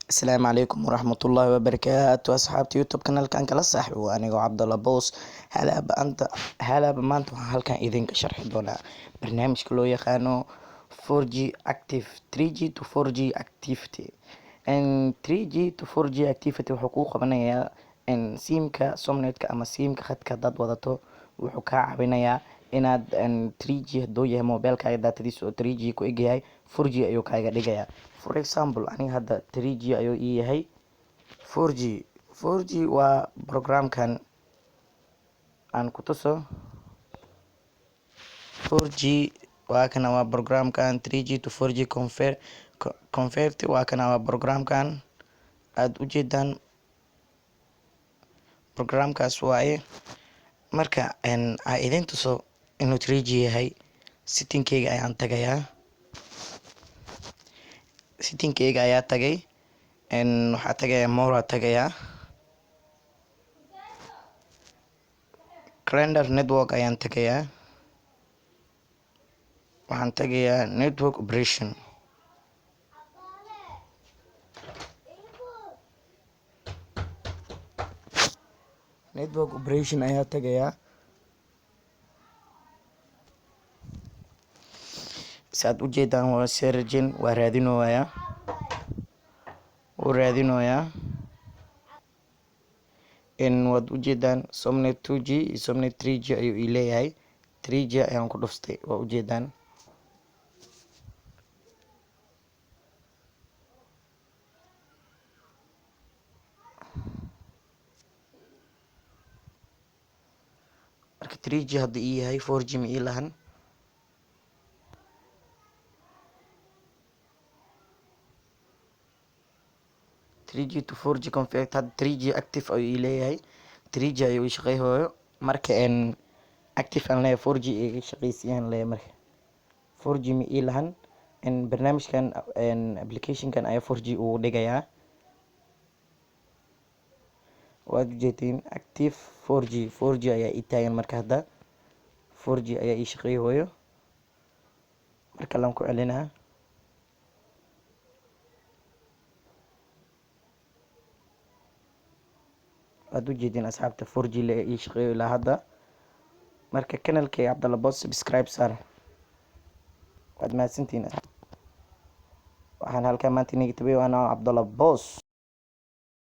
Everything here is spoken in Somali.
السلام عليكم ورحمة الله وبركاته أصحابتي يوتيوب kanaalkan kala saaxiibo anigoo Cabdalla Boos halaaba maanta waxaan halkan idinka sharxi doonaa barnaamijka loo yaqaano 4G Active 3G to 4G Activity 3G to 4G Activity wuxuu kuu qabanayaa simka somnetka ama simka khadka dad wadato wuxuu kaa caawinayaa inaad 3G haduu yahay mobilkaaga datadiisa oo 3G ku eg yahay 4G ayuu kaaga dhigayaa for example aniga hadda 3G ayuu ii yahay 4G waa programkan aan ku tuso 4G waa kana waa programkan 3G to 4G convert waa kana waa programkan aad u jeedaan programkaas waaye marka aan idin tuso inuu 3G yahay settingkayga ayaan tagayaa settingkayga ayaa tagay waxaa tagayaa more tagayaa calendar network ayaan tagayaa waxaan tagayaa network operation ayaa tagayaa saad u jeedaan waa sergen waa raadinoyaa waad u jeedaan somnet 2G iyo somnet 3G ayuu ii leeyahay 3G ayaan ku dhuftay waa u jeedaan marka 3G hadda ii yahay 4G ma ii lahan 3G to 4G convert had 3G active ayuu ii leeyahay 3G ayuu ii shaqeynayo marka active aan leeyahay 4G iga shaqeysiiyaan leeyahay marka 4G ma ii lahan barnaamijkan applicationkan ayaa 4G ugu dhigayaa waad ujeedin active 4G ayaa ii taagan marka hadda 4G ayaa ii shaqeynayo marka laan ku celinaa waad u jeedin asxaabta 4G la ii shaqeeyo ilaa hadda marka kanaalkayga Cabdalla Boos subscribe saar waad mahadsantihiin waxaan halkan maanta inaga tabayo anaa Cabdalla Boos.